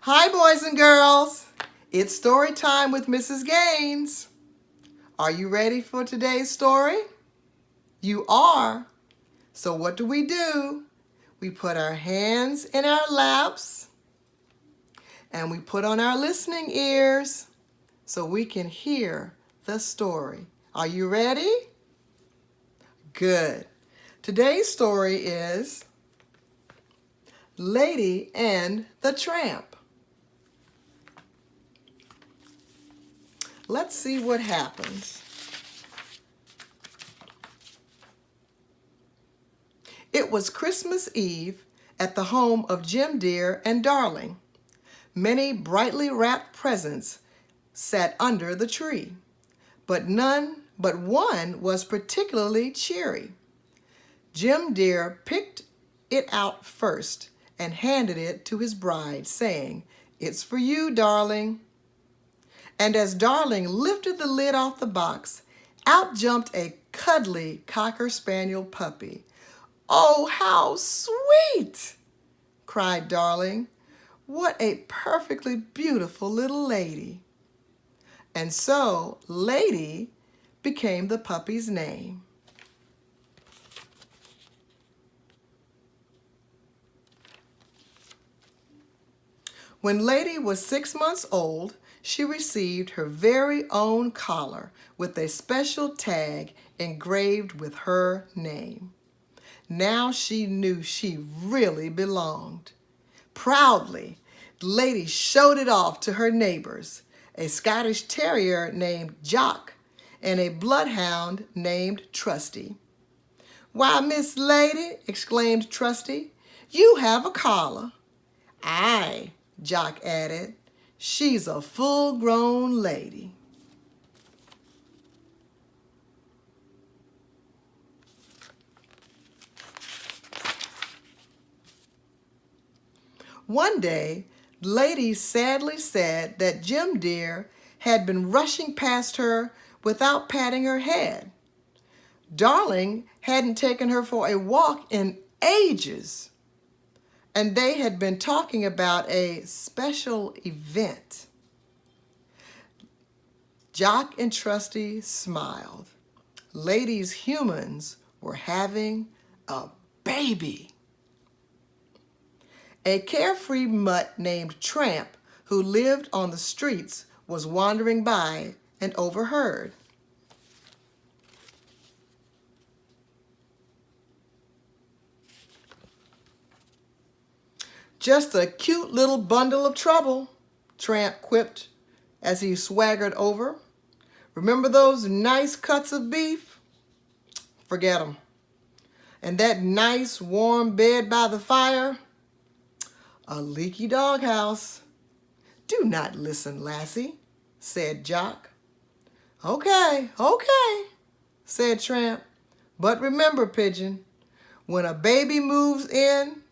Hi, boys and girls. It's story time with Mrs. Gaines. Are you ready for today's story? You are. So what do? We put our hands in our laps and we put on our listening ears so we can hear the story. Are you ready? Good. Today's story is Lady and the Tramp. Let's see what happens. It was Christmas Eve at the home of Jim Dear and Darling. Many brightly wrapped presents sat under the tree, but one was particularly cheery. Jim Dear picked it out first and handed it to his bride, saying, "It's for you, darling." And as Darling lifted the lid off the box, out jumped a cuddly Cocker Spaniel puppy. "Oh, how sweet!" cried Darling. "What a perfectly beautiful little lady." And so, Lady became the puppy's name. When Lady was 6 months old, she received her very own collar with a special tag engraved with her name. Now she knew she really belonged. Proudly, Lady showed it off to her neighbors, a Scottish terrier named Jock and a bloodhound named Trusty. "Why, Miss Lady," exclaimed Trusty, "you have a collar." "Aye," Jock added, "she's a full-grown lady." One day, Lady sadly said that Jim Dear had been rushing past her without patting her head. Darling hadn't taken her for a walk in ages, and they had been talking about a special event. Jock and Trusty smiled. Lady's humans were having a baby. A carefree mutt named Tramp, who lived on the streets, was wandering by and overheard. "Just a cute little bundle of trouble," Tramp quipped as he swaggered over. "Remember those nice cuts of beef? Forget 'em. And that nice warm bed by the fire? A leaky doghouse." "Do not listen, lassie," said Jock. Okay," said Tramp. "But remember, Pigeon, when a baby moves in,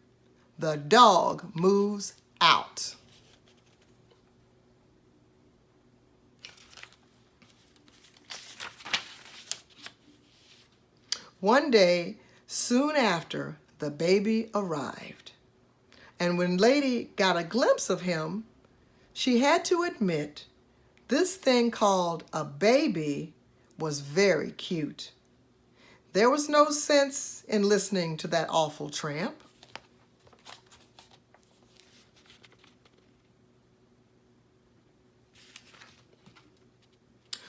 the dog moves out." One day, soon after, the baby arrived. And when Lady got a glimpse of him, she had to admit this thing called a baby was very cute. There was no sense in listening to that awful Tramp.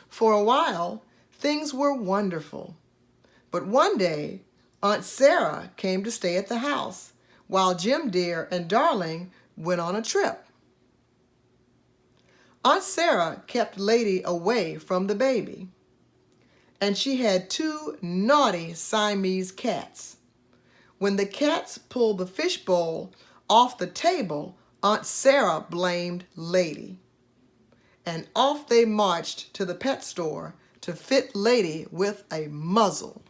For a while, things were wonderful. But one day, Aunt Sarah came to stay at the house while Jim Dear and Darling went on a trip. Aunt Sarah kept Lady away from the baby, and she had 2 naughty Siamese cats. When the cats pulled the fishbowl off the table, Aunt Sarah blamed Lady, and off they marched to the pet store to fit Lady with a muzzle.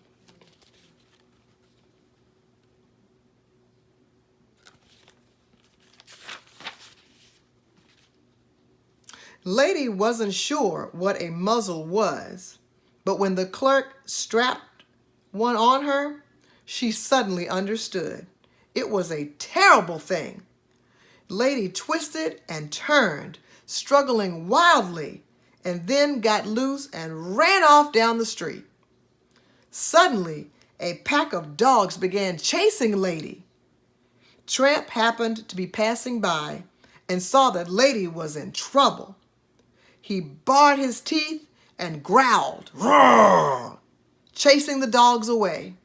Lady wasn't sure what a muzzle was, but when the clerk strapped one on her, she suddenly understood. It was a terrible thing. Lady twisted and turned, struggling wildly, and then got loose and ran off down the street. Suddenly, a pack of dogs began chasing Lady. Tramp happened to be passing by and saw that Lady was in trouble. He bared his teeth and growled, "Roar!" chasing the dogs away.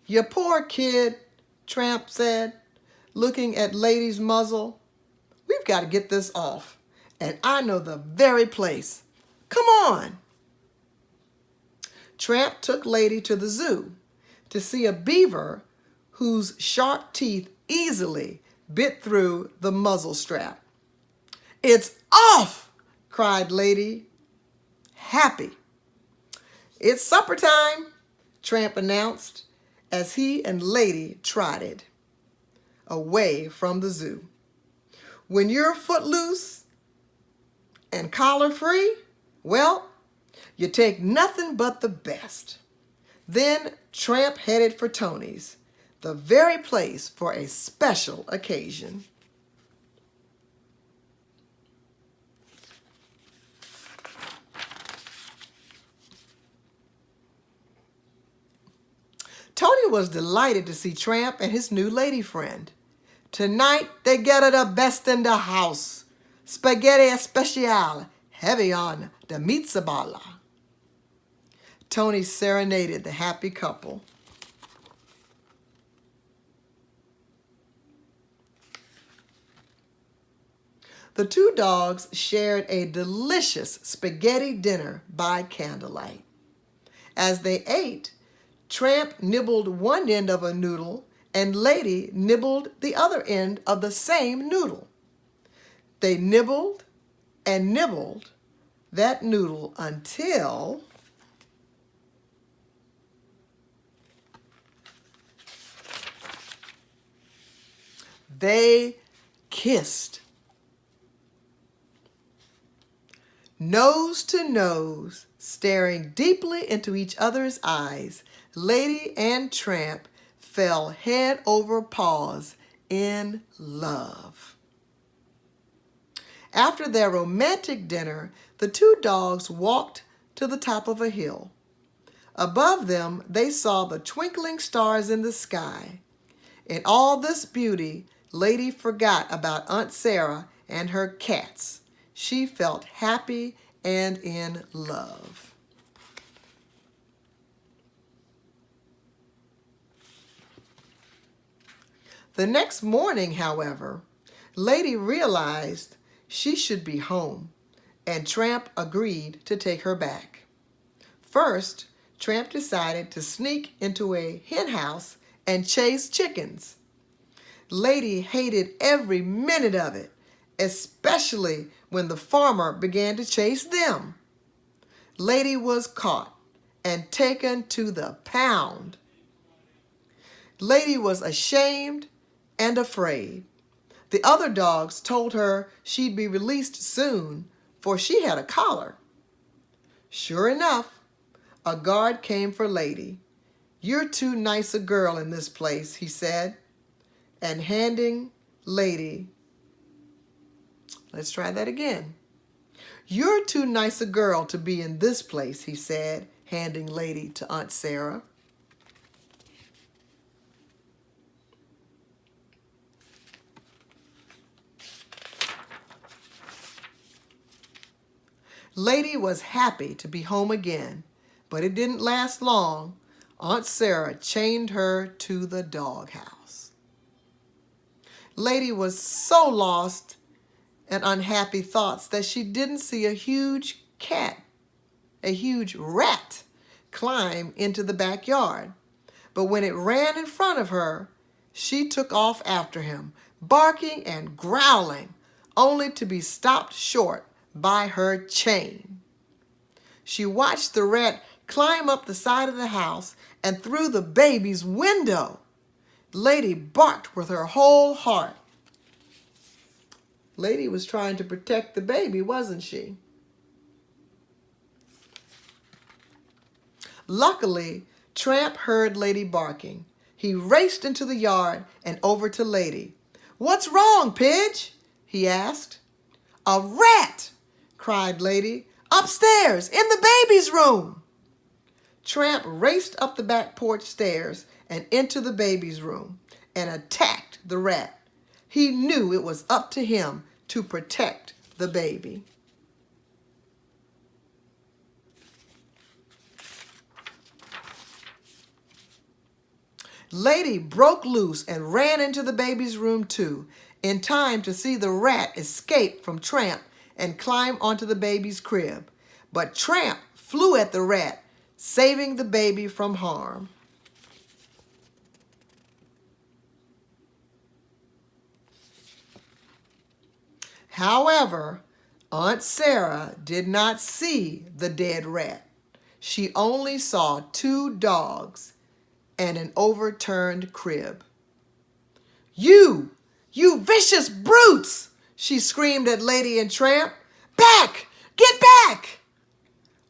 "You poor kid," Tramp said, looking at Lady's muzzle. "We've got to get this off, and I know the very place. Come on." Tramp took Lady to the zoo to see a beaver whose sharp teeth easily bit through the muzzle strap. "It's off!" cried Lady, happy. "It's supper time," Tramp announced as he and Lady trotted away from the zoo. "When you're footloose and collar free, well, you take nothing but the best." Then Tramp headed for Tony's, the very place for a special occasion. Tony was delighted to see Tramp and his new lady friend. "Tonight they get the best in the house. Spaghetti especial, heavy on the mozzarella." Tony serenaded the happy couple. The two dogs shared a delicious spaghetti dinner by candlelight. As they ate, Tramp nibbled one end of a noodle and Lady nibbled the other end of the same noodle. They nibbled and nibbled that noodle until they kissed. Nose to nose, staring deeply into each other's eyes, Lady and Tramp fell head over paws in love. After their romantic dinner, the two dogs walked to the top of a hill. Above them, they saw the twinkling stars in the sky. In all this beauty, Lady forgot about Aunt Sarah and her cats. She felt happy and in love. The next morning, however, Lady realized she should be home, and Tramp agreed to take her back. First, Tramp decided to sneak into a hen house and chase chickens. Lady hated every minute of it, especially when the farmer began to chase them. Lady was caught and taken to the pound. Lady was ashamed and afraid. The other dogs told her she'd be released soon, for she had a collar. Sure enough, a guard came for Lady. "You're too nice a girl in this place," he said, and handing Lady, let's try that again. "You're too nice a girl to be in this place," he said, handing Lady to Aunt Sarah. Lady was happy to be home again, but it didn't last long. Aunt Sarah chained her to the doghouse. Lady was so lost and unhappy thoughts that she didn't see a huge rat climb into the backyard. But when it ran in front of her, she took off after him, barking and growling, only to be stopped short by her chain. She watched the rat climb up the side of the house and through the baby's window. Lady barked with her whole heart. Lady was trying to protect the baby, wasn't she? Luckily, Tramp heard Lady barking. He raced into the yard and over to Lady. "What's wrong, Pidge?" he asked. "A rat!" cried Lady. "Upstairs, in the baby's room." Tramp raced up the back porch stairs and into the baby's room and attacked the rat. He knew it was up to him to protect the baby. Lady broke loose and ran into the baby's room too, in time to see the rat escape from Tramp and climb onto the baby's crib. But Tramp flew at the rat, saving the baby from harm. However, Aunt Sarah did not see the dead rat. She only saw 2 dogs and an overturned crib. You vicious brutes!" she screamed at Lady and Tramp. "Back! Get back!"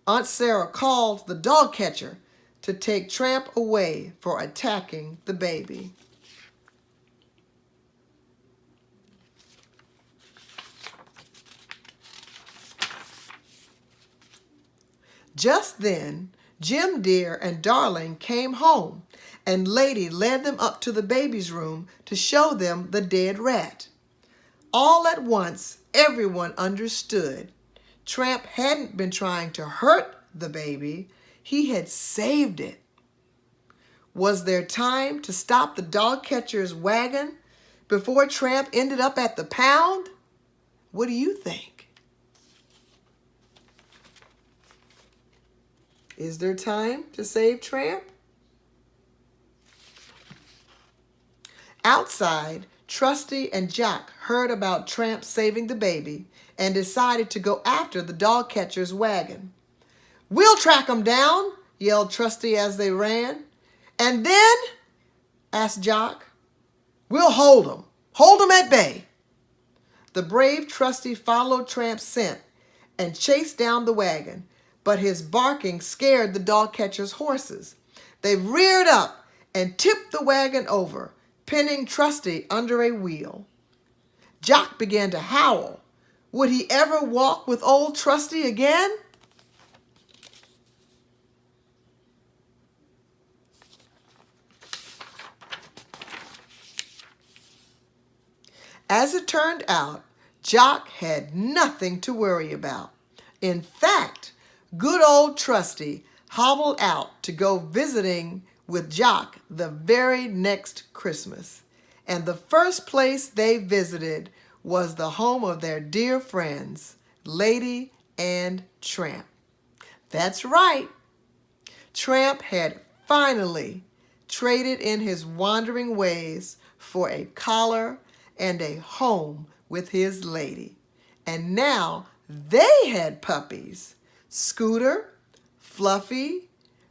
Aunt Sarah called the dog catcher to take Tramp away for attacking the baby. Just then, Jim Dear and Darling came home, and Lady led them up to the baby's room to show them the dead rat. All at once, everyone understood. Tramp hadn't been trying to hurt the baby. He had saved it. Was there time to stop the dog catcher's wagon before Tramp ended up at the pound? What do you think? Is there time to save Tramp? Outside, Trusty and Jock heard about Tramp saving the baby and decided to go after the dog catcher's wagon. "We'll track 'em down," yelled Trusty as they ran. "And then?" asked Jock. "We'll hold 'em. Hold 'em at bay." The brave Trusty followed Tramp's scent and chased down the wagon, but his barking scared the dog catcher's horses. They reared up and tipped the wagon over, pinning Trusty under a wheel. Jock began to howl. Would he ever walk with old Trusty again? As it turned out, Jock had nothing to worry about. In fact, good old Trusty hobbled out to go visiting with Jock the very next Christmas. And the first place they visited was the home of their dear friends, Lady and Tramp. That's right. Tramp had finally traded in his wandering ways for a collar and a home with his lady. And now they had puppies, Scooter, Fluffy,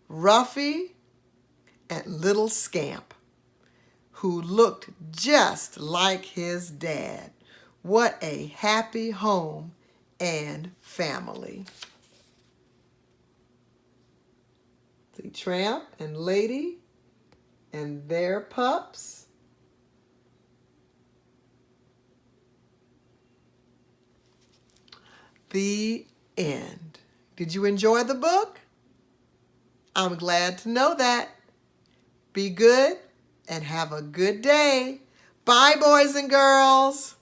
Ruffy, and Little Scamp, who looked just like his dad. What a happy home and family. See Tramp and Lady and their pups. The end. Did you enjoy the book? I'm glad to know that. Be good and have a good day. Bye, boys and girls.